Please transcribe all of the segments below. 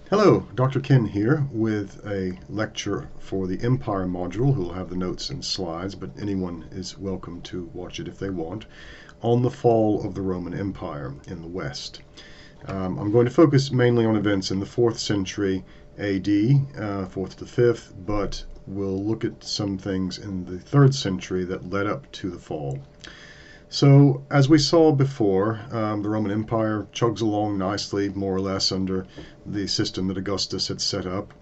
Hello, Dr. Ken here with a lecture for the Empire module, who will have the notes and slides, but anyone is welcome to watch it if they want, on the fall of the Roman Empire in the West. I'm going to focus mainly on events in the 4th century AD, 4th to 5th, but we'll look at some things in the 3rd century that led up to the fall. So, as we saw before, the Roman Empire chugs along nicely, more or less, under the system that Augustus had set up,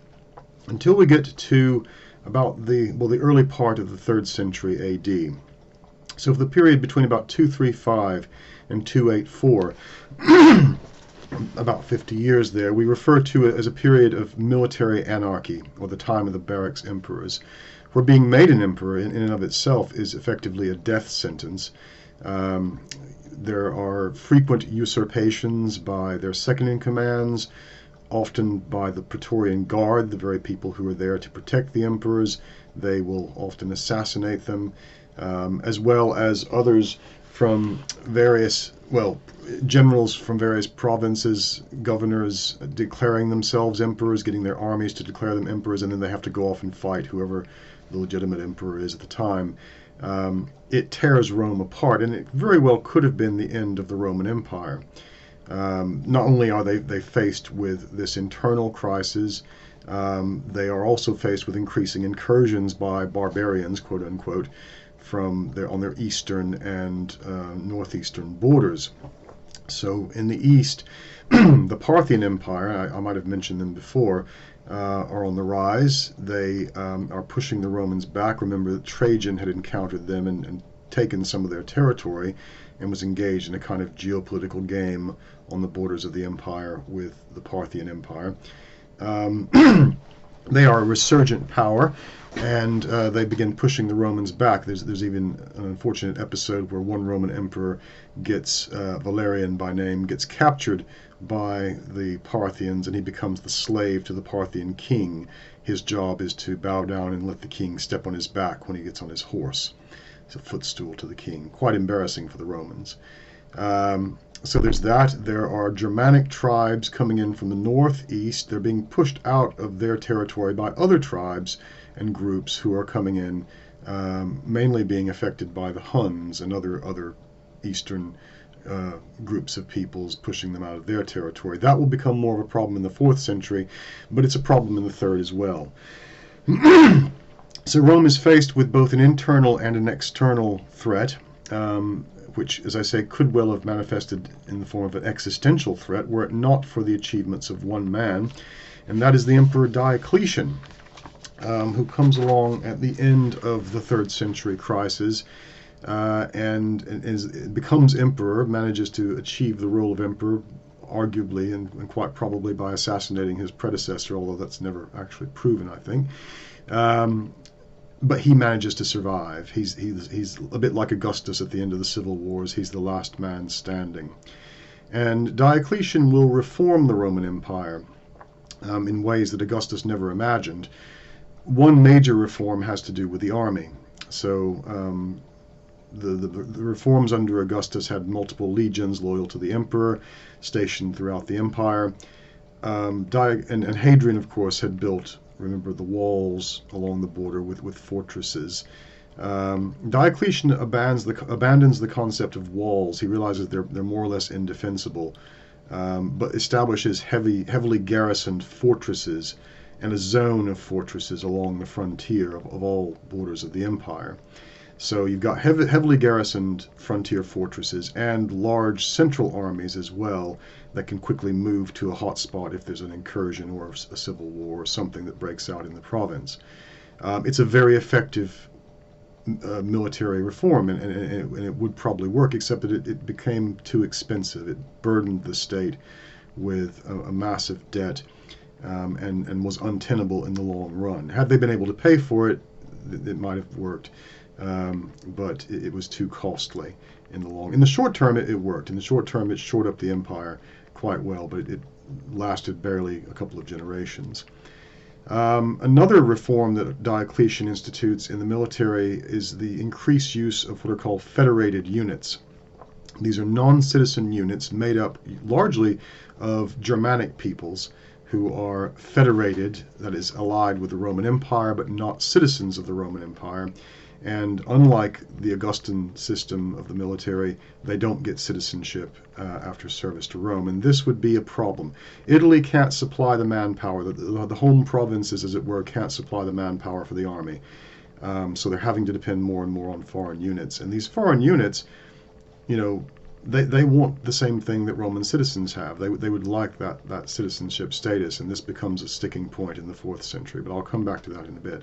until we get to about the early part of the 3rd century AD. So, for the period between about 235 and 284, about 50 years there, we refer to it as a period of military anarchy, or the time of the barracks emperors, where being made an emperor in and of itself is effectively a death sentence. There are frequent usurpations by their second-in-commands, often by the Praetorian Guard, the very people who are there to protect the emperors. They will often assassinate them, as well as others from various, generals from various provinces, governors declaring themselves emperors, getting their armies to declare them emperors, and then they have to go off and fight whoever the legitimate emperor is at the time. It tears Rome apart, and it very well could have been the end of the Roman Empire. Not only are they faced with this internal crisis, they are also faced with increasing incursions by barbarians, quote unquote, on their eastern and northeastern borders. So in the east, the Parthian Empire, I might have mentioned them before, are on the rise. They are pushing the Romans back. Remember that Trajan had encountered them and taken some of their territory and was engaged in a kind of geopolitical game on the borders of the empire with the Parthian Empire. They are a resurgent power, and they begin pushing the Romans back. There's even an unfortunate episode where one Roman emperor Valerian by name, gets captured by the Parthians, and he becomes the slave to the Parthian king. His job is to bow down and let the king step on his back when he gets on his horse. It's a footstool to the king. Quite embarrassing for the Romans. So there's that. There are Germanic tribes coming in from the northeast. They're being pushed out of their territory by other tribes and groups who are coming in, mainly being affected by the Huns and other eastern groups of peoples, pushing them out of their territory. That will become more of a problem in the 4th century, but it's a problem in the 3rd as well. So Rome is faced with both an internal and an external threat, which, as I say, could well have manifested in the form of an existential threat were it not for the achievements of one man, and that is the Emperor Diocletian, who comes along at the end of the 3rd century crisis, and becomes emperor, manages to achieve the role of emperor, arguably and quite probably by assassinating his predecessor, although that's never actually proven, I think. But he manages to survive. He's a bit like Augustus at the end of the civil wars. He's the last man standing. And Diocletian will reform the Roman Empire in ways that Augustus never imagined. One major reform has to do with the army. So the reforms under Augustus had multiple legions loyal to the emperor, stationed throughout the empire. And Hadrian, of course, had built, remember, the walls along the border with fortresses. Diocletian abandons the concept of walls. He realizes they're more or less indefensible, but establishes heavily garrisoned fortresses and a zone of fortresses along the frontier of all borders of the empire. So you've got heavily garrisoned frontier fortresses and large central armies as well that can quickly move to a hot spot if there's an incursion or a civil war or something that breaks out in the province. It's a very effective military reform, and it would probably work, except that it became too expensive. It burdened the state with a massive debt, and was untenable in the long run. Had they been able to pay for it, it might have worked. But it was too costly in the short term. It worked. In the short term, it shored up the empire quite well, but it lasted barely a couple of generations. Another reform that Diocletian institutes in the military is the increased use of what are called federated units. These are non-citizen units made up largely of Germanic peoples who are federated, that is, allied with the Roman Empire, but not citizens of the Roman Empire. And unlike the Augustan system of the military, they don't get citizenship after service to Rome, and this would be a problem. Italy can't supply the manpower. The home provinces, as it were, can't supply the manpower for the army. So they're having to depend more and more on foreign units. And these foreign units, they want the same thing that Roman citizens have. They would like that citizenship status, and this becomes a sticking point in the 4th century. But I'll come back to that in a bit.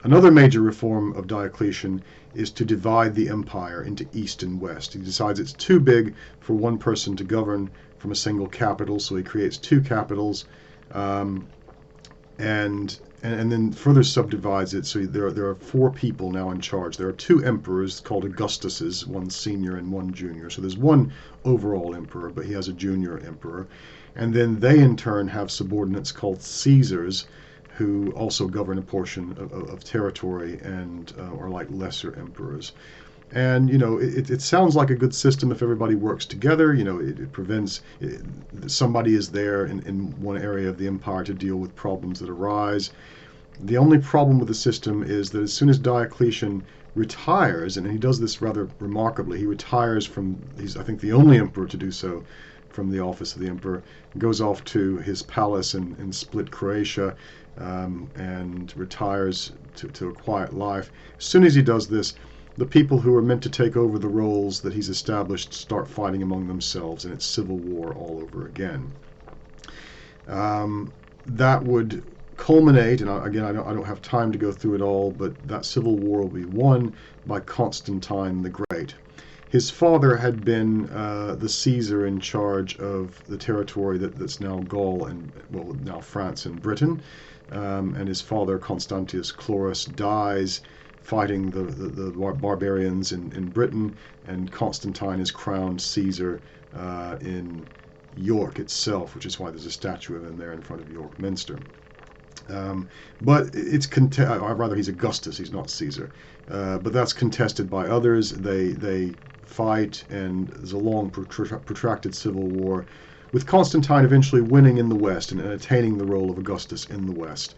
Another major reform of Diocletian is to divide the empire into east and west. He decides it's too big for one person to govern from a single capital, so he creates 2 capitals, and then further subdivides it. So there are 4 people now in charge. There are 2 emperors called Augustuses, one senior and one junior. So there's one overall emperor, but he has a junior emperor. And then they in turn have subordinates called Caesars, who also govern a portion of territory and are like lesser emperors. And it sounds like a good system if everybody works together. It prevents somebody is there in one area of the empire to deal with problems that arise. The only problem with the system is that as soon as Diocletian retires, and he does this rather remarkably, he retires he's I think the only emperor to do so from the office of the emperor, goes off to his palace in Split, Croatia, and retires to a quiet life. As soon as he does this, the people who are meant to take over the roles that he's established start fighting among themselves, and it's civil war all over again. That would culminate, and again, I don't have time to go through it all, but that civil war will be won by Constantine the Great. His father had been the Caesar in charge of the territory that's now Gaul and, well, now France and Britain. And his father, Constantius Chlorus, dies fighting the barbarians in Britain, and Constantine is crowned Caesar in York itself, which is why there's a statue of him there in front of York Minster. But it's rather he's Augustus, he's not Caesar. But that's contested by others. They fight, and there's a long protracted civil war, with Constantine eventually winning in the west and attaining the role of Augustus in the west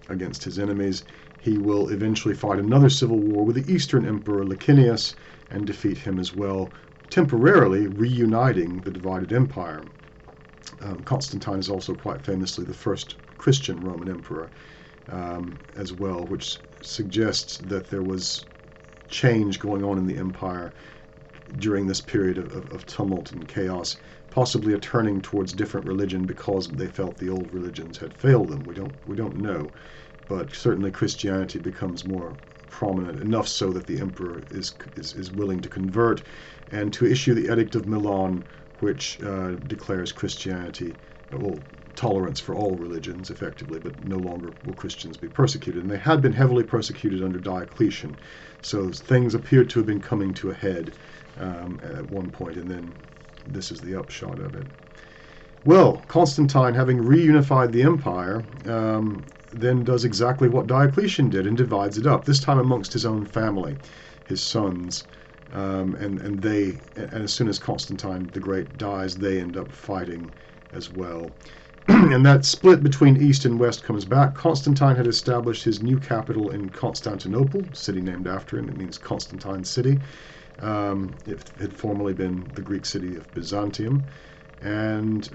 against his enemies. He will eventually fight another civil war with the Eastern Emperor Licinius and defeat him as well, temporarily reuniting the divided empire. Constantine is also quite famously the first Christian Roman emperor as well, which suggests that there was change going on in the empire during this period of tumult and chaos, possibly a turning towards different religion because they felt the old religions had failed them. We don't know, but certainly Christianity becomes more prominent, enough so that the emperor is willing to convert and to issue the Edict of Milan, which declares Christianity, well, tolerance for all religions effectively, but no longer will Christians be persecuted. And they had been heavily persecuted under Diocletian, so things appeared to have been coming to a head at one point, and then this is the upshot of it. Well, Constantine, having reunified the empire, then does exactly what Diocletian did and divides it up, this time amongst his own family, his sons. And as soon as Constantine the Great dies, they end up fighting as well. And that split between East and West comes back. Constantine had established his new capital in Constantinople, city named after him. It means Constantine city. It had formerly been the Greek city of Byzantium. And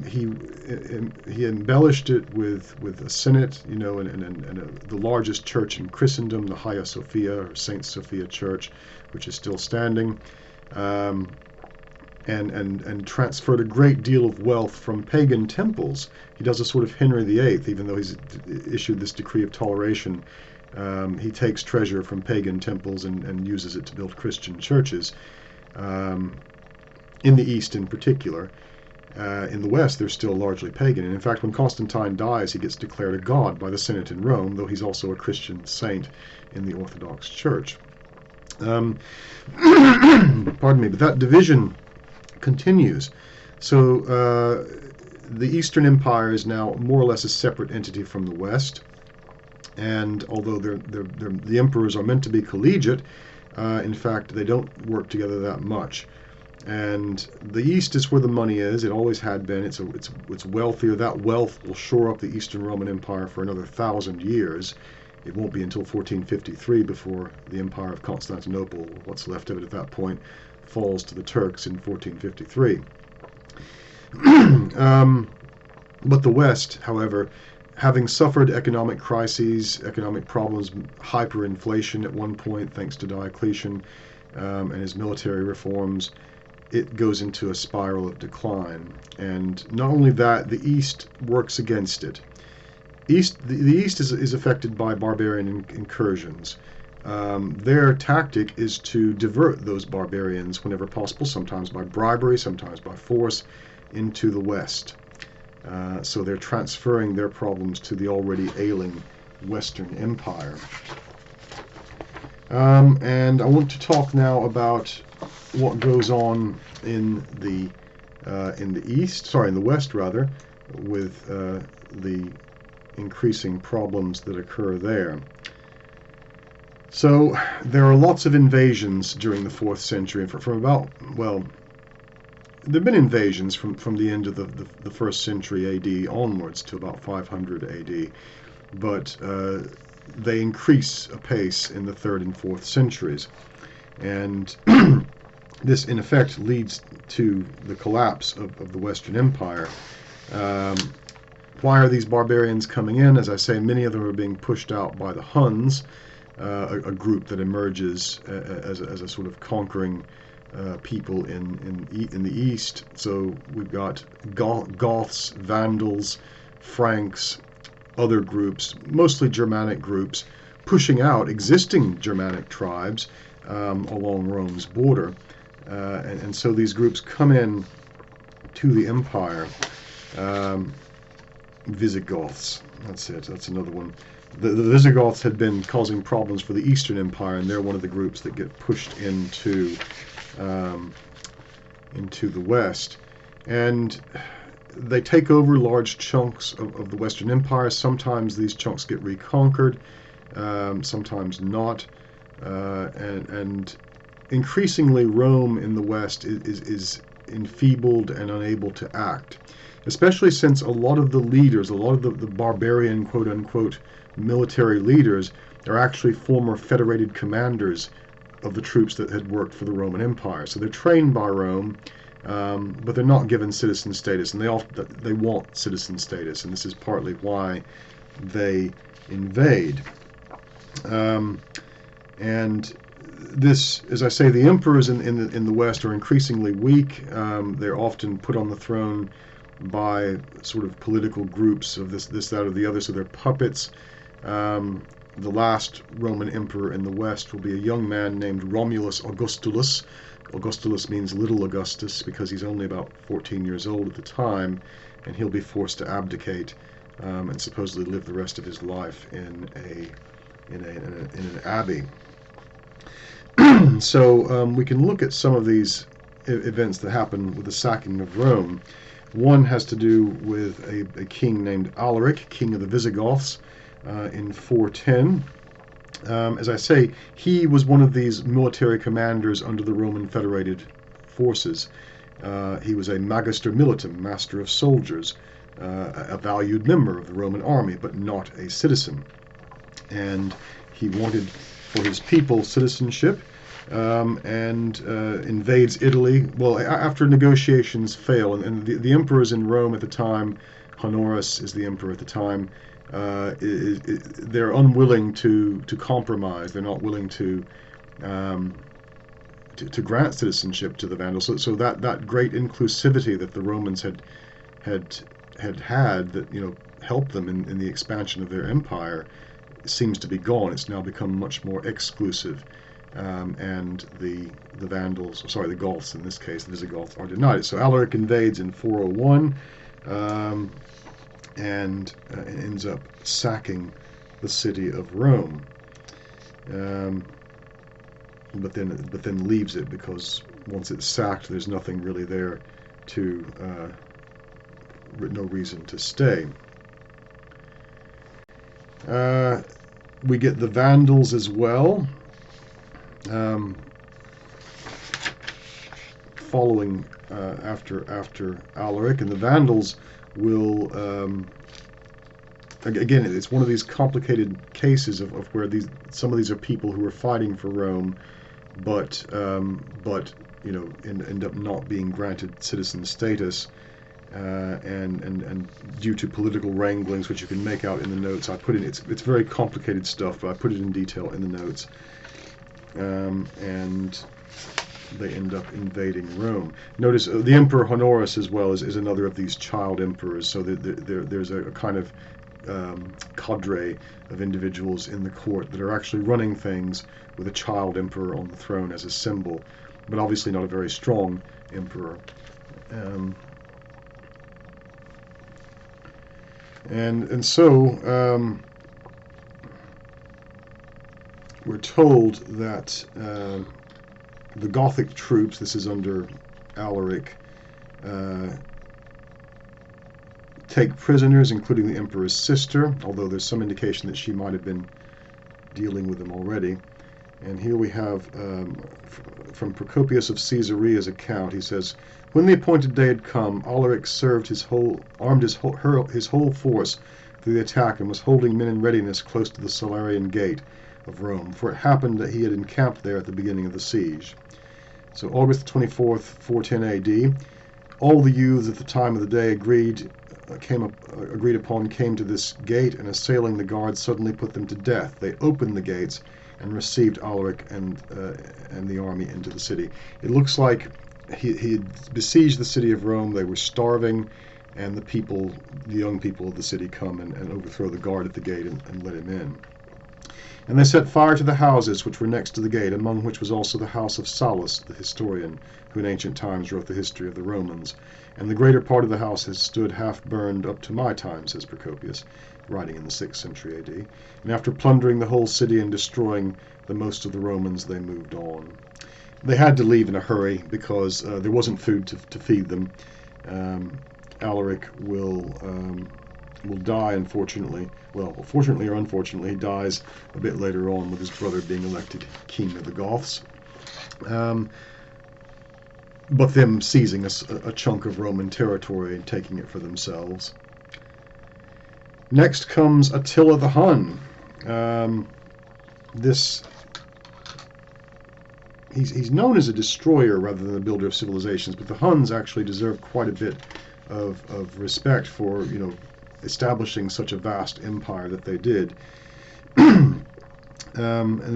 he embellished it with a senate, and the largest church in Christendom, the Hagia Sophia, or Saint Sophia Church, which is still standing, and transferred a great deal of wealth from pagan temples. He does a sort of Henry VIII, even though he's issued this decree of toleration. He takes treasure from pagan temples and uses it to build Christian churches, in the East in particular. In the West, they're still largely pagan. And in fact, when Constantine dies, he gets declared a god by the Senate in Rome, though he's also a Christian saint in the Orthodox Church. Pardon me, but that division continues. So the Eastern Empire is now more or less a separate entity from the West. And although the emperors are meant to be collegiate, in fact, they don't work together that much. And the east is where the money is. It always had been. It's wealthier. That wealth will shore up the Eastern Roman Empire for another 1,000 years. It won't be until 1453 before the Empire of Constantinople, what's left of it at that point, falls to the Turks in 1453. But the West, however, having suffered economic crises, economic problems, hyperinflation at one point thanks to Diocletian and his military reforms, it goes into a spiral of decline. And not only that, the East works against it. The East is affected by barbarian incursions. Their tactic is to divert those barbarians whenever possible, sometimes by bribery, sometimes by force, into the West. So they're transferring their problems to the already ailing Western Empire. And I want to talk now about what goes on in the West rather, with the increasing problems that occur there. So there are lots of invasions during the 4th century, from about, well, there have been invasions from the end of the 1st century AD onwards to about 500 AD, but they increase apace in the 3rd and 4th centuries. And this, in effect, leads to the collapse of the Western Empire. Why are these barbarians coming in? As I say, many of them are being pushed out by the Huns, a group that emerges as a sort of conquering people in the East. So we've got Goths, Vandals, Franks, other groups, mostly Germanic groups, pushing out existing Germanic tribes along Rome's border. And so these groups come in to the empire. Visigoths, that's it, that's another one. The Visigoths had been causing problems for the Eastern Empire, and they're one of the groups that get pushed into the West. And they take over large chunks of the Western Empire. Sometimes these chunks get reconquered, sometimes not. And increasingly Rome in the West is enfeebled and unable to act, especially since a lot of the leaders, a lot of the barbarian quote-unquote military leaders are actually former federated commanders of the troops that had worked for the Roman Empire. So they're trained by Rome, but they're not given citizen status, and they want citizen status, and this is partly why they invade. And this, as I say, the emperors in the West are increasingly weak. They're often put on the throne by sort of political groups of this, that, or the other, so they're puppets. The last Roman emperor in the West will be a young man named Romulus Augustulus. Augustulus means little Augustus because he's only about 14 years old at the time, and he'll be forced to abdicate and supposedly live the rest of his life in an abbey. So we can look at some of these events that happen with the sacking of Rome. One has to do with a king named Alaric, king of the Visigoths, in 410. As I say, he was one of these military commanders under the Roman federated forces. He was a magister militum, master of soldiers, a valued member of the Roman army, but not a citizen. And he wanted for his people citizenship, and invades Italy. Well, after negotiations fail, and the emperors in Rome at the time, Honorius is the emperor at the time, they're unwilling to compromise. They're not willing to grant citizenship to the Vandals. So that great inclusivity that the Romans had that helped them in the expansion of their empire seems to be gone. It's now become much more exclusive, and the Goths in this case, the Visigoths, are denied it. So Alaric invades in 401, and ends up sacking the city of Rome, but then leaves it because once it's sacked, there's nothing really there to no reason to stay. We get the Vandals as well. following after Alaric, and the Vandals will again, it's one of these complicated cases of where some of these are people who are fighting for Rome, but end up not being granted citizen status, and due to political wranglings, which you can make out in the notes. I put in it's very complicated stuff, but I put it in detail in the notes, and they end up invading Rome. Notice the Emperor Honorius as well is another of these child emperors. So there's a kind of cadre of individuals in the court that are actually running things with a child emperor on the throne as a symbol, but obviously not a very strong emperor. And so we're told that the Gothic troops, this is under Alaric, take prisoners, including the emperor's sister, although there's some indication that she might have been dealing with them already. And here we have from Procopius of Caesarea's account. He says, "When the appointed day had come, Alaric armed his whole force for the attack, and was holding men in readiness close to the Salarian gate of Rome, for it happened that he had encamped there at the beginning of the siege." So August 24th, 410 A.D., all the youths at the time of the day agreed upon came to this gate, and assailing the guards suddenly put them to death. They opened the gates and received Alaric and the army into the city. It looks like he had besieged the city of Rome. They were starving, and the young people of the city come and overthrow the guard at the gate and let him in. And they set fire to the houses which were next to the gate, among which was also the house of Sallust, the historian, who in ancient times wrote the history of the Romans. And the greater part of the house has stood half burned up to my time, says Procopius, writing in the 6th century A.D. And after plundering the whole city and destroying the most of the Romans, they moved on. They had to leave in a hurry because there wasn't food to feed them. Alaric will die, unfortunately. Well, fortunately or unfortunately, he dies a bit later on with his brother being elected king of the Goths. But them seizing a chunk of Roman territory and taking it for themselves. Next comes Attila the Hun. He's known as a destroyer rather than a builder of civilizations, but the Huns actually deserve quite a bit of respect for establishing such a vast empire that they did. And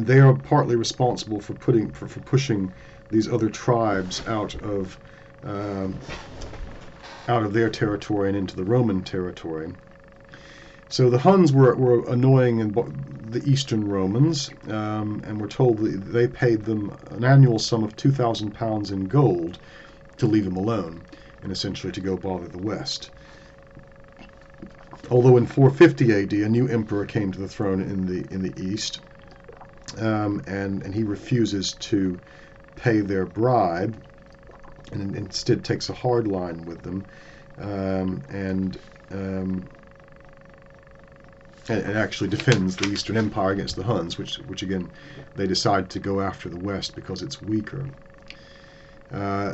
they are partly responsible for pushing these other tribes out of their territory and into the Roman territory. So the Huns were annoying the Eastern Romans, and we're told that they paid them an annual sum of 2,000 pounds in gold to leave them alone, and essentially to go bother the West. Although in 450 A.D. a new emperor came to the throne in the East, and he refuses to pay their bribe, and instead takes a hard line with them, and actually defends the Eastern Empire against the Huns, which again they decide to go after the West because it's weaker.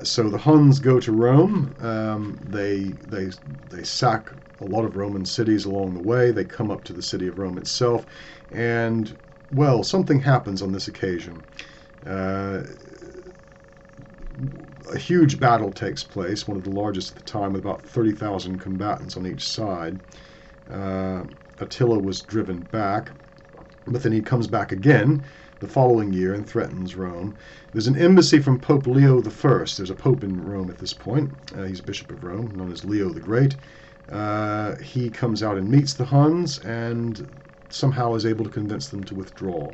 So the Huns go to Rome. They sack a lot of Roman cities along the way. They come up to the city of Rome itself, and well, something happens on this occasion. A huge battle takes place, one of the largest at the time, with about 30,000 combatants on each side. Attila was driven back, but then he comes back again the following year and threatens Rome. There's an embassy from Pope Leo I. There's a pope in Rome at this point. He's Bishop of Rome, known as Leo the Great. He comes out and meets the Huns and somehow is able to convince them to withdraw.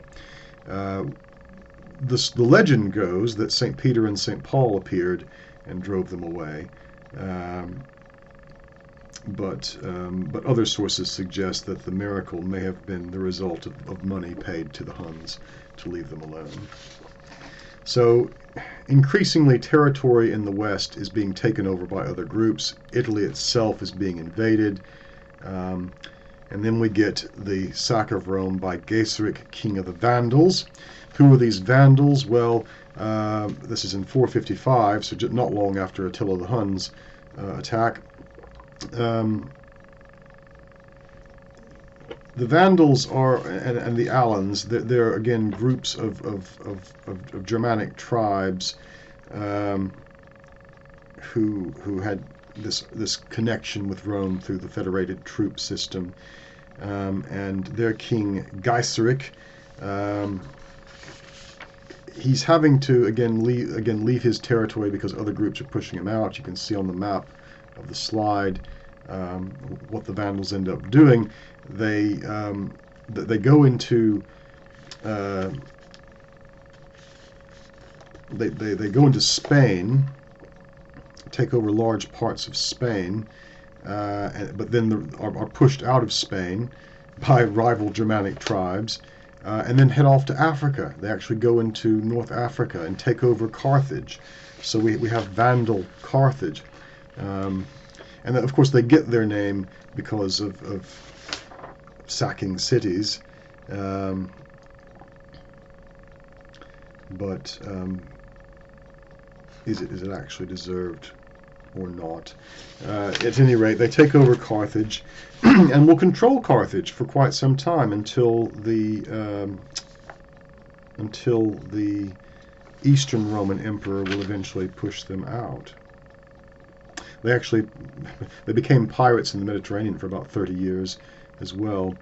The legend goes that St. Peter and St. Paul appeared and drove them away. But other sources suggest that the miracle may have been the result of money paid to the Huns to leave them alone. So increasingly territory in the West is being taken over by other groups. Italy itself is being invaded. And then we get the sack of Rome by Gothic, king of the Vandals. Who are these Vandals? Well, this is in 455, so not long after Attila the Huns attack. The Vandals are, and the Alans, they're again groups of Germanic tribes who had this connection with Rome through the federated troop system, and their king Geiserik, he's having to again leave his territory because other groups are pushing him out. You can see on the map of the slide what the Vandals end up doing. They go into they go into Spain, take over large parts of Spain, but then are pushed out of Spain by rival Germanic tribes, and then head off to Africa. They actually go into North Africa and take over Carthage. So we have Vandal Carthage. And then, of course, they get their name because of sacking cities. But is it actually deserved or not? At any rate, they take over Carthage and will control Carthage for quite some time until the Eastern Roman Emperor will eventually push them out. They became pirates in the Mediterranean for about 30 years as well,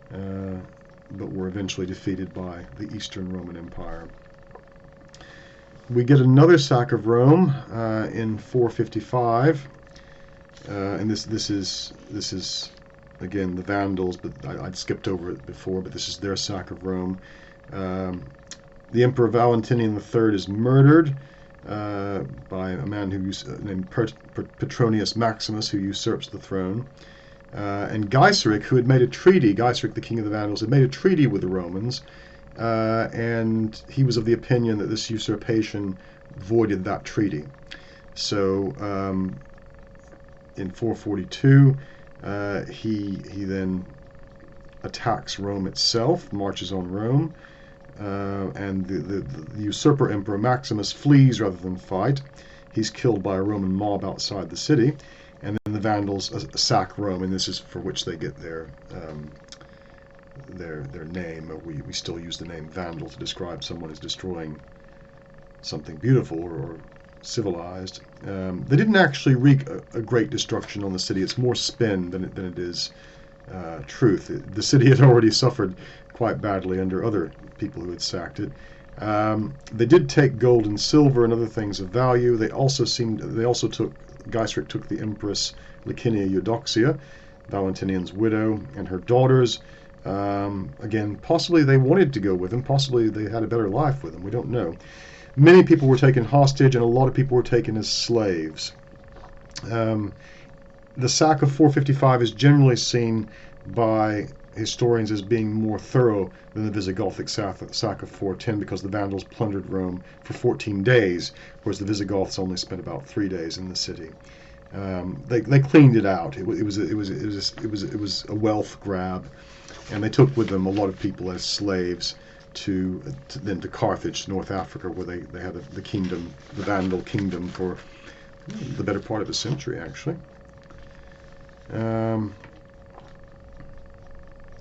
but were eventually defeated by the Eastern Roman Empire. We get another sack of Rome in 455, and this is again the Vandals, but I'd skipped over it before. But this is their sack of Rome. The Emperor Valentinian III is murdered by a man named Petronius Maximus, who usurps the throne. And Geiserik, who had made a treaty, Geiserik, the king of the Vandals, had made a treaty with the Romans, and he was of the opinion that this usurpation voided that treaty. So in 442, he then attacks Rome itself, marches on Rome, and the usurper Emperor Maximus flees rather than fight. He's killed by a Roman mob outside the city, and then the Vandals sack Rome, and this is for which they get their name. We still use the name Vandal to describe someone who's destroying something beautiful or civilized. They didn't actually wreak a great destruction on the city. It's more spin than it is truth. The city had already suffered quite badly under other people who had sacked it. They did take gold and silver and other things of value. Geiserik took the Empress Licinia Eudoxia, Valentinian's widow, and her daughters. Again, possibly they wanted to go with him. Possibly they had a better life with him. We don't know. Many people were taken hostage, and a lot of people were taken as slaves. The sack of 455 is generally seen by historians as being more thorough than the Visigothic sack of 410, because the Vandals plundered Rome for 14 days, whereas the Visigoths only spent about 3 days in the city. They cleaned it out. It was a wealth grab, and they took with them a lot of people as slaves to Carthage, North Africa, where they had the kingdom, the Vandal Kingdom, for the better part of a century, actually.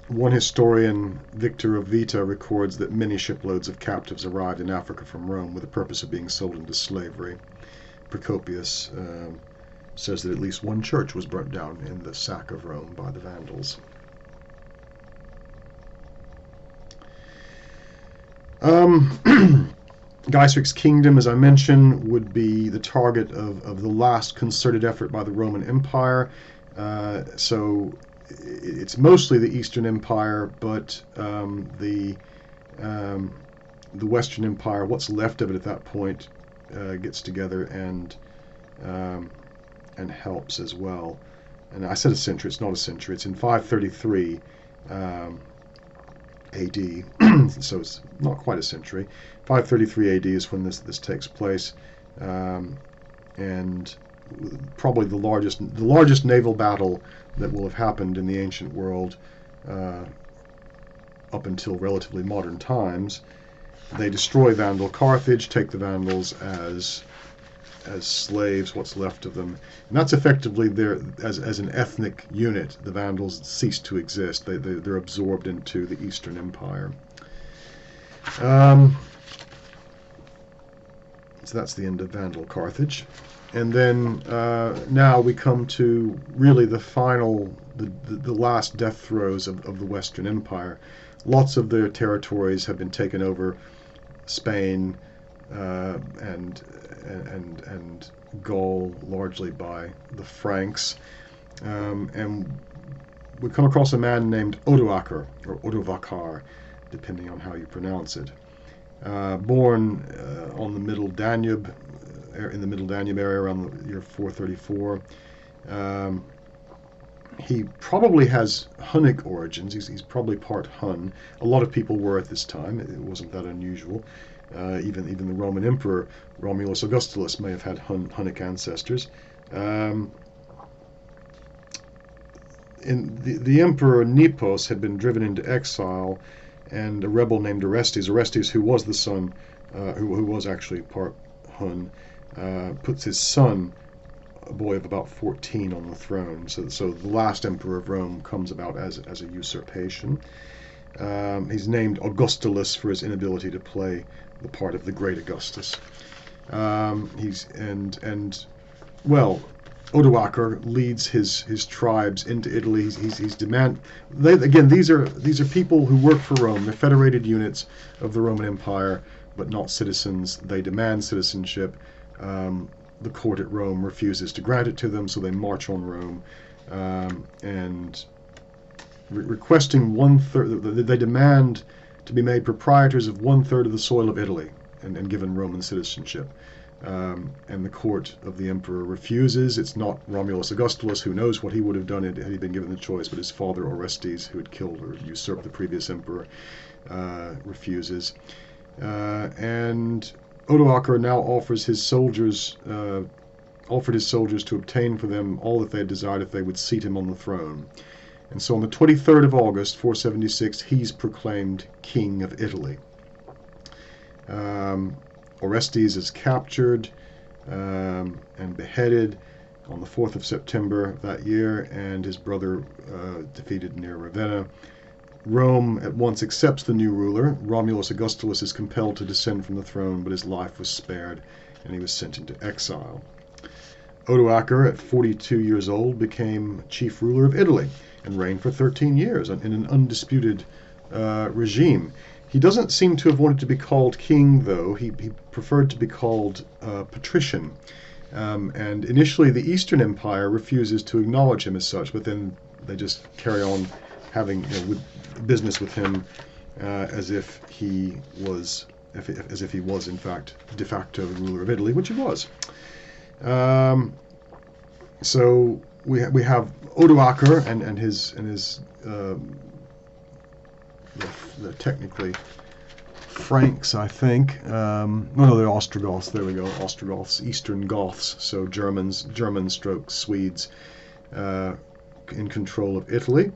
One historian, Victor of Vita, records that many shiploads of captives arrived in Africa from Rome with the purpose of being sold into slavery. Procopius says that at least one church was burnt down in the sack of Rome by the Vandals. Geiserik's kingdom, as I mentioned, would be the target of the last concerted effort by the Roman Empire. So it's mostly the Eastern Empire, but the Western Empire, what's left of it at that point, gets together and helps as well. And I said a century. It's not a century. It's in 533 AD, so it's not quite a century. 533 AD is when this takes place, and probably the largest naval battle that will have happened in the ancient world up until relatively modern times. They destroy Vandal Carthage, take the Vandals as slaves, what's left of them, and that's effectively as an ethnic unit. The Vandals cease to exist. They're absorbed into the Eastern Empire. So that's the end of Vandal Carthage. And then now we come to really the last death throes of the Western Empire. Lots of their territories have been taken over. Spain and Gaul, largely by the Franks. And we come across a man named Odoacer, or Odovacar, depending on how you pronounce it. Born on the Middle Danube, in the Middle Danube area around the year 434. He probably has Hunnic origins. He's probably part Hun. A lot of people were at this time. It wasn't that unusual. Even the Roman Emperor Romulus Augustulus may have had Hunnic ancestors. The Emperor Nepos had been driven into exile, and a rebel named Orestes, who was the son, who was actually part Hun, puts his son, a boy of about 14, on the throne. So the last emperor of Rome comes about as a usurpation. He's named Augustulus for his inability to play the part of the Great Augustus. Odoacer leads his tribes into Italy. These are people who work for Rome. They're federated units of the Roman Empire, but not citizens. They demand citizenship. The court at Rome refuses to grant it to them, so they march on Rome and requesting 1/3. They demand to be made proprietors of 1/3 of the soil of Italy and given Roman citizenship. And the court of the emperor refuses. It's not Romulus Augustulus, who knows what he would have done had he been given the choice, but his father Orestes, who had killed or usurped the previous emperor, refuses. And Odoacer now offered his soldiers to obtain for them all that they desired if they would seat him on the throne. And so on the 23rd of August, 476, he's proclaimed king of Italy. Orestes is captured and beheaded on the 4th of September that year, and his brother defeated near Ravenna. Rome at once accepts the new ruler. Romulus Augustulus is compelled to descend from the throne, but his life was spared, and he was sent into exile. Odoacer, at 42 years old, became chief ruler of Italy and reigned for 13 years in an undisputed regime. He doesn't seem to have wanted to be called king, though. He preferred to be called patrician. And initially, the Eastern Empire refuses to acknowledge him as such, but then they just carry on having business with him as if he was in fact de facto ruler of Italy, which he was. So we have Odoacer and his they're technically Franks, I think. No, they're Ostrogoths. There we go, Ostrogoths, Eastern Goths. So German/Swedes in control of Italy.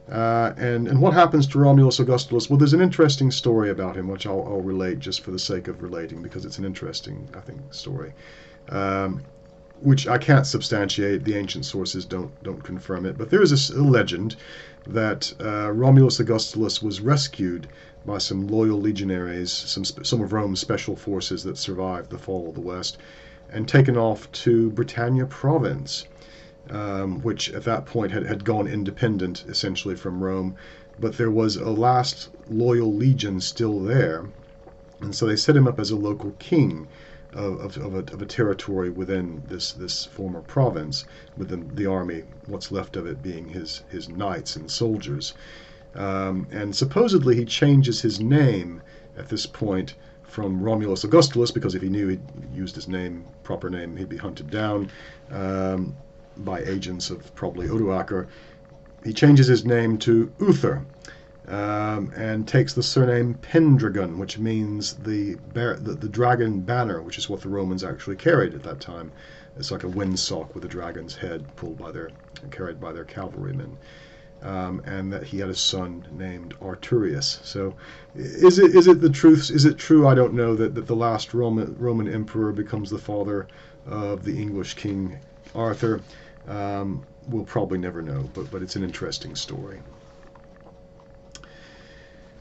And what happens to Romulus Augustulus? Well, there's an interesting story about him, which I'll relate just for the sake of relating, because it's an interesting, I think, story, which I can't substantiate. The ancient sources don't confirm it, but there is a legend that Romulus Augustulus was rescued by some loyal legionaries, some of Rome's special forces that survived the fall of the West, and taken off to Britannia province. Which at that point had gone independent essentially from Rome, but there was a last loyal legion still there, and so they set him up as a local king of a territory within this former province, within the army, what's left of it being his knights and soldiers. And supposedly he changes his name at this point from Romulus Augustulus, because if he knew he'd used his proper name, he'd be hunted down by agents of probably Odoacer. He changes his name to Uther and takes the surname Pendragon, which means the dragon banner, which is what the Romans actually carried at that time, It's like a windsock with a dragon's head carried by their cavalrymen. And that he had a son named Arturius. So, is it the truth? Is it true? I don't know that the last Roman emperor becomes the father of the English King Arthur. We'll probably never know, but it's an interesting story.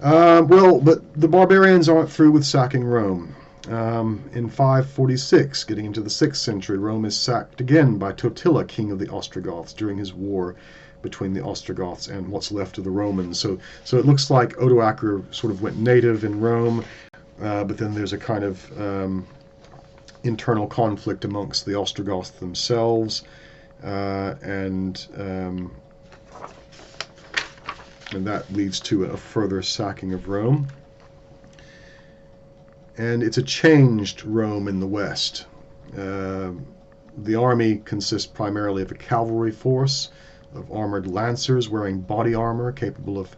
But the barbarians aren't through with sacking Rome. In 546, getting into the 6th century, Rome is sacked again by Totila, king of the Ostrogoths, during his war between the Ostrogoths and what's left of the Romans. So it looks like Odoacer sort of went native in Rome, but then there's a kind of internal conflict amongst the Ostrogoths themselves, and that leads to a further sacking of Rome. And it's a changed Rome in the West. The army consists primarily of a cavalry force of armored lancers wearing body armor, capable of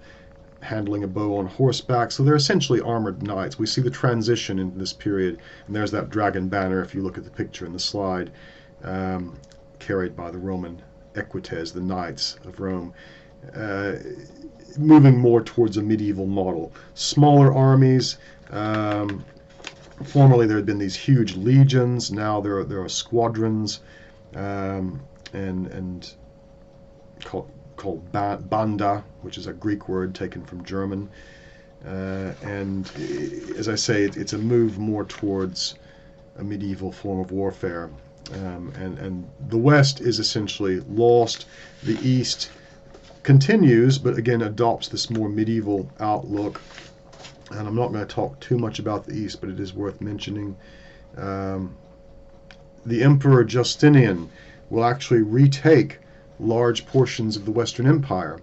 handling a bow on horseback. So they're essentially armored knights. We see the transition in this period, and there's that dragon banner, if you look at the picture in the slide, carried by the Roman equites, the knights of Rome, moving more towards a medieval model. Smaller armies. Formerly there had been these huge legions. Now there are squadrons, and called banda, which is a Greek word taken from German. And as I say, it's a move more towards a medieval form of warfare. And the West is essentially lost. The East continues, but again adopts this more medieval outlook. And I'm not going to talk too much about the East, but it is worth mentioning. The Emperor Justinian will actually retake large portions of the Western Empire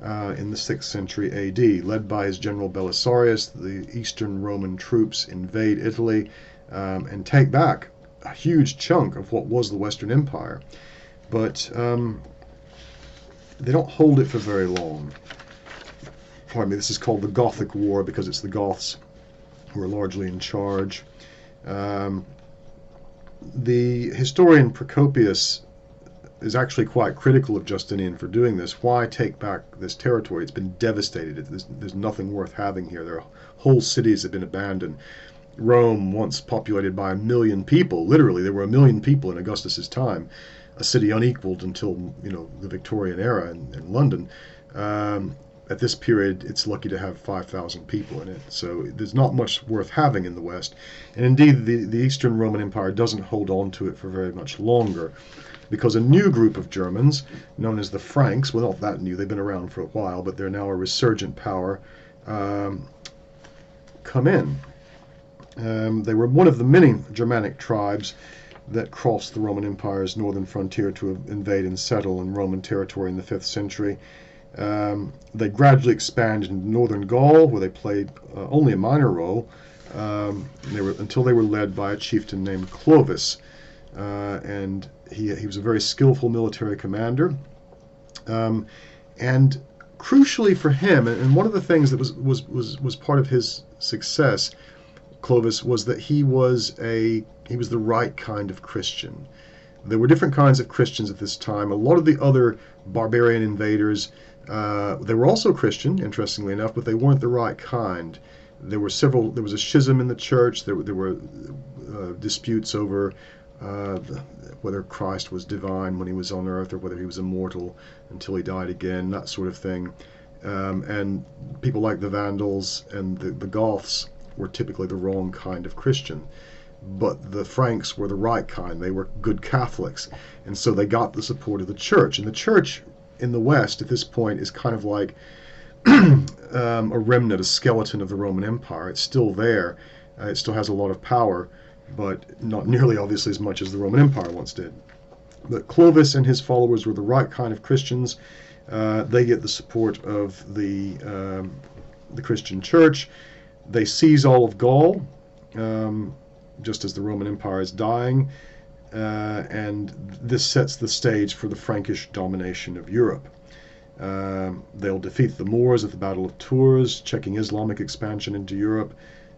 in the 6th century AD. Led by his general Belisarius, the Eastern Roman troops invade Italy and take back a huge chunk of what was the Western Empire. But they don't hold it for very long. Pardon me, this is called the Gothic War because it's the Goths who are largely in charge. The historian Procopius is actually quite critical of Justinian for doing this. Why take back this territory? It's been devastated. There's nothing worth having here. There are whole cities have been abandoned. Rome, once populated by 1 million people, literally there were 1 million people in Augustus's time, a city unequaled until the Victorian era in London. At this period, it's lucky to have 5,000 people in it. So there's not much worth having in the West. And indeed, the Eastern Roman Empire doesn't hold on to it for very much longer, because a new group of Germans, known as the Franks, well, not that new, they've been around for a while, but they're now a resurgent power, come in. They were one of the many Germanic tribes that crossed the Roman Empire's northern frontier to invade and settle in Roman territory in the 5th century. They gradually expanded into northern Gaul, where they played only a minor role, until they were led by a chieftain named Clovis, and he was a very skillful military commander. And crucially for him, and one of the things that was part of his success, Clovis, was that he was the right kind of Christian. There were different kinds of Christians at this time. A lot of the other barbarian invaders, they were also Christian, interestingly enough, but they weren't the right kind. There was a schism in the church. There were disputes over whether Christ was divine when he was on earth or whether he was immortal until he died again, that sort of thing. And people like the Vandals and the Goths were typically the wrong kind of Christian. But the Franks were the right kind. They were good Catholics. And so they got the support of the church. And the church in the West at this point is kind of like a remnant, a skeleton of the Roman Empire. It's still there. It still has a lot of power, but not nearly obviously as much as the Roman Empire once did. But Clovis and his followers were the right kind of Christians. They get the support of the Christian church. They seize all of Gaul, just as the Roman Empire is dying, and this sets the stage for the Frankish domination of Europe. They'll defeat the Moors at the Battle of Tours, checking Islamic expansion into Europe.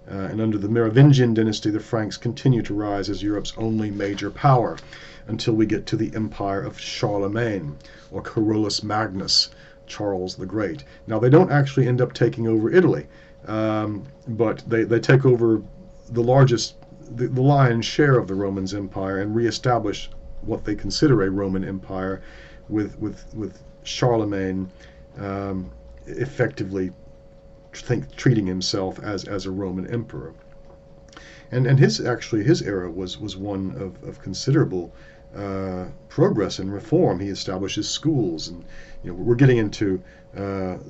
And under the Merovingian dynasty, the Franks continue to rise as Europe's only major power until we get to the empire of Charlemagne, or Carolus Magnus, Charles the Great. Now, they don't actually end up taking over Italy, but they take over the lion's share of the Roman Empire and reestablish what they consider a Roman Empire, with Charlemagne effectively treating himself as a Roman emperor. And his era was one of considerable progress and reform. He establishes schools, and we're getting into the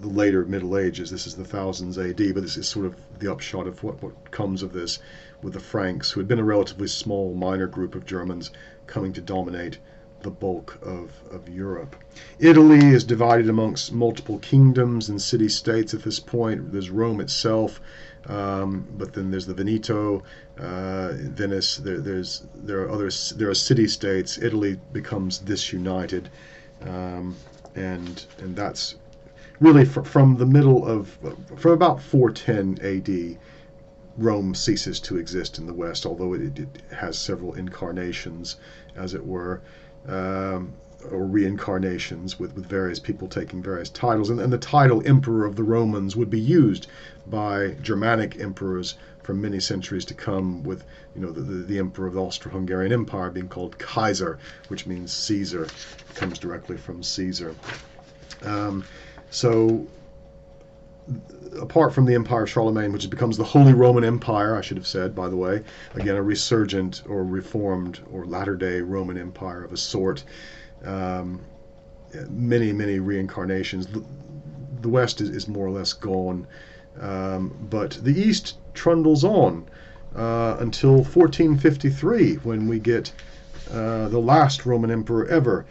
later Middle Ages. This is the thousands A.D., but this is sort of the upshot of what comes of this, with the Franks, who had been a relatively small minor group of Germans coming to dominate the bulk of Europe. Italy is divided amongst multiple kingdoms and city-states at this point. There's Rome itself, but then there's the Veneto, Venice. There are city-states. Italy becomes disunited, and that's really from about 410 A.D. Rome ceases to exist in the West, although it has several incarnations, as it were, or reincarnations with various people taking various titles. And the title Emperor of the Romans would be used by Germanic emperors for many centuries to come, with the emperor of the Austro-Hungarian Empire being called Kaiser, which means Caesar. It comes directly from Caesar. So apart from the Empire of Charlemagne, which becomes the Holy Roman Empire, I should have said, by the way, again, a resurgent or reformed or latter-day Roman Empire of a sort, many reincarnations. The West is more or less gone, but the East trundles on until 1453, when we get the last Roman emperor ever,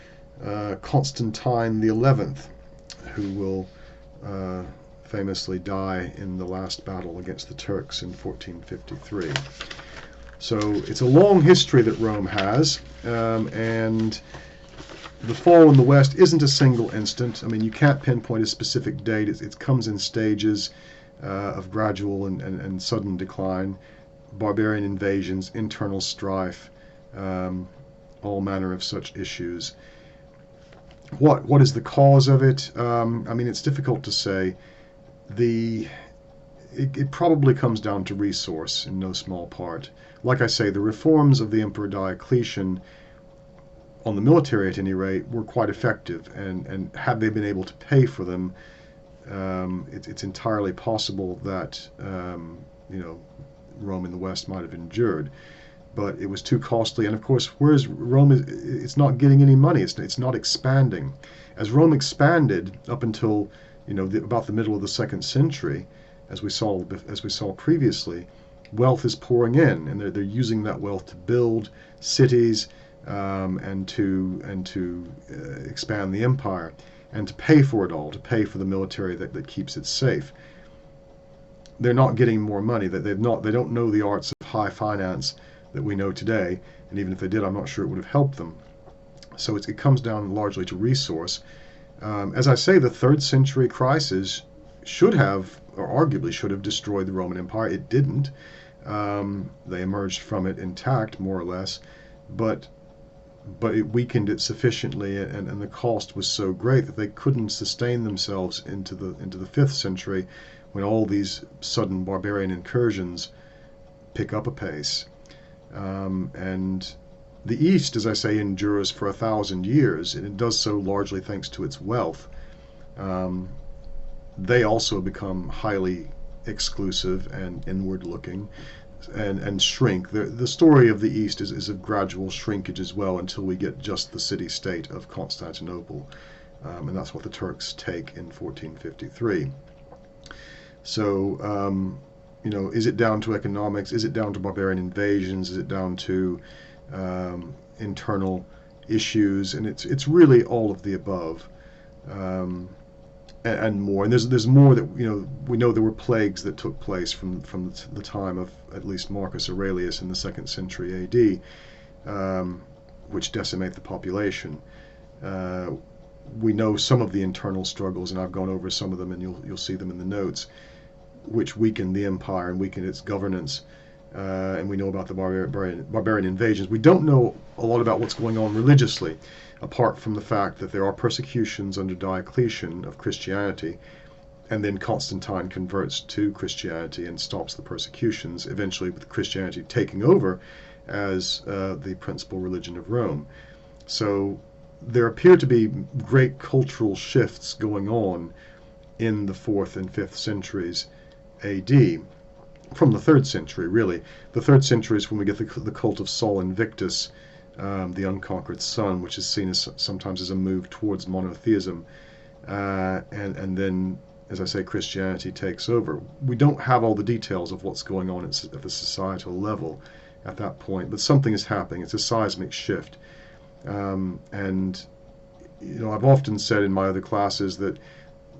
Constantine the 11th, who will famously die in the last battle against the Turks in 1453. So it's a long history that Rome has, and the fall in the West isn't a single instant. I mean, you can't pinpoint a specific date. It comes in stages of gradual and sudden decline, barbarian invasions, internal strife, all manner of such issues. What is the cause of it? I mean, it's difficult to say. It probably comes down to resource in no small part. Like I say, the reforms of the Emperor Diocletian, on the military at any rate, were quite effective, and had they been able to pay for them, it's entirely possible that Rome in the West might have endured. But it was too costly, and of course, whereas Rome it's not getting any money, it's not expanding. As Rome expanded up until about the middle of the 2nd century, as we saw previously, wealth is pouring in, and they're using that wealth to build cities, and to expand the empire, and to pay for it all, to pay for the military that keeps it safe. They're not getting more money. They don't know the arts of high finance that we know today, and even if they did, I'm not sure it would have helped them. So it comes down largely to resource. As I say, the 3rd century crisis should have, or arguably should have, destroyed the Roman Empire. It didn't. They emerged from it intact, more or less, but it weakened it sufficiently, and the cost was so great that they couldn't sustain themselves into the 5th century, when all these sudden barbarian incursions pick up a pace. And the East, as I say, endures for 1,000 years, and it does so largely thanks to its wealth. They also become highly exclusive and inward-looking, and shrink. The story of the East is of gradual shrinkage as well, until we get just the city-state of Constantinople, and that's what the Turks take in 1453. So, is it down to economics? Is it down to barbarian invasions? Is it down to internal issues? And it's really all of the above, and more. And there's more that we know there were plagues that took place from the time of at least Marcus Aurelius in the 2nd century A.D., which decimate the population. We know some of the internal struggles, and I've gone over some of them, and you'll see them in the notes. which weakened the empire and weakened its governance. And we know about the barbarian invasions. We don't know a lot about what's going on religiously, apart from the fact that there are persecutions under Diocletian of Christianity, and then Constantine converts to Christianity and stops the persecutions, eventually with Christianity taking over as the principal religion of Rome. So there appear to be great cultural shifts going on in the 4th and 5th centuries AD, from the 3rd century, really. The 3rd century is when we get the cult of Sol Invictus, the unconquered sun, which is seen as sometimes as a move towards monotheism, and then, as I say, Christianity takes over. We don't have all the details of what's going on at the societal level at that point, but something is happening. It's a seismic shift. And I've often said in my other classes that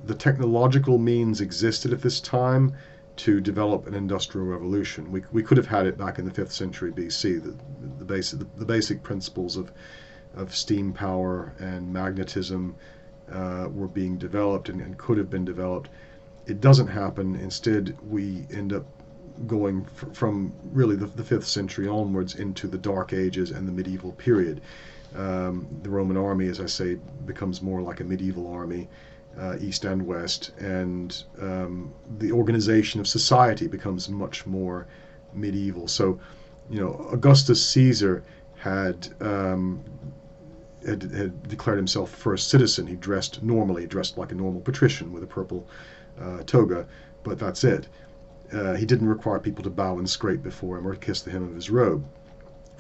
the technological means existed at this time to develop an industrial revolution. We could have had it back in the 5th century BC. The basic principles of steam power and magnetism were being developed and could have been developed. It doesn't happen. Instead, we end up going from really the 5th century onwards into the Dark Ages and the medieval period. The Roman army, as I say, becomes more like a medieval army, east and west, and the organization of society becomes much more medieval. So, Augustus Caesar had declared himself first citizen. He dressed normally, dressed like a normal patrician with a purple toga, but that's it. He didn't require people to bow and scrape before him or kiss the hem of his robe.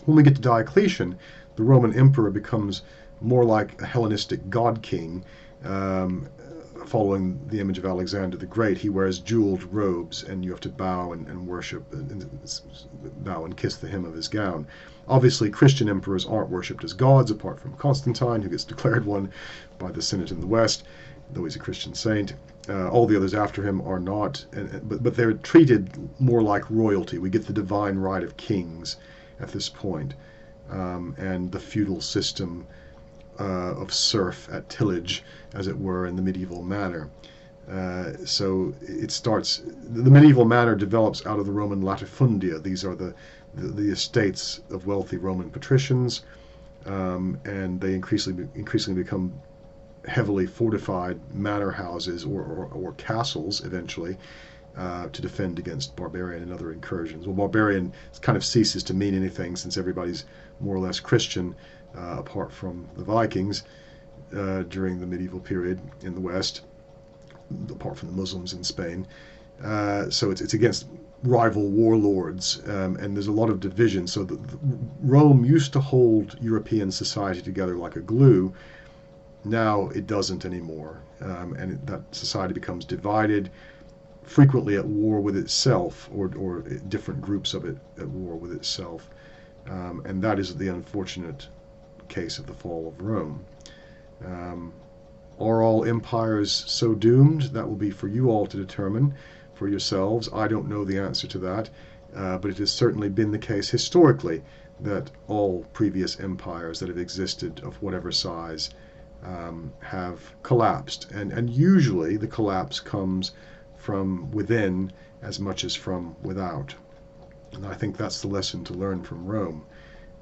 When we get to Diocletian, the Roman emperor becomes more like a Hellenistic god king, following the image of Alexander the Great. He wears jeweled robes, and you have to bow and worship, bow and kiss the hem of his gown. Obviously, Christian emperors aren't worshipped as gods, apart from Constantine, who gets declared one by the Senate in the West, though he's a Christian saint. All the others after him are not, but they're treated more like royalty. We get the divine right of kings at this point, and the feudal system of serf at tillage, as it were, in the medieval manner. So it starts, the medieval manner develops out of the Roman latifundia. These are the estates of wealthy Roman patricians, and they increasingly become heavily fortified manor houses or castles eventually, to defend against barbarian and other incursions. Well, barbarian kind of ceases to mean anything since everybody's more or less Christian, apart from the Vikings during the medieval period in the West, apart from the Muslims in Spain. So it's against rival warlords, and there's a lot of division. So Rome used to hold European society together like a glue. Now it doesn't anymore, and that society becomes divided, frequently at war with itself, or different groups of it at war with itself. And that is the unfortunate case of the fall of Rome. Are all empires so doomed? That will be for you all to determine for yourselves. I don't know the answer to that, but it has certainly been the case historically that all previous empires that have existed of whatever size have collapsed, and usually the collapse comes from within as much as from without. And I think that's the lesson to learn from Rome,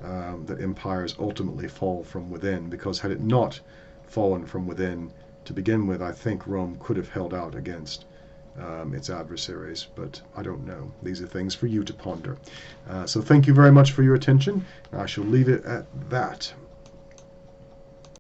that empires ultimately fall from within, because had it not fallen from within to begin with, I think Rome could have held out against its adversaries, but I don't know. These are things for you to ponder. So thank you very much for your attention. I shall leave it at that.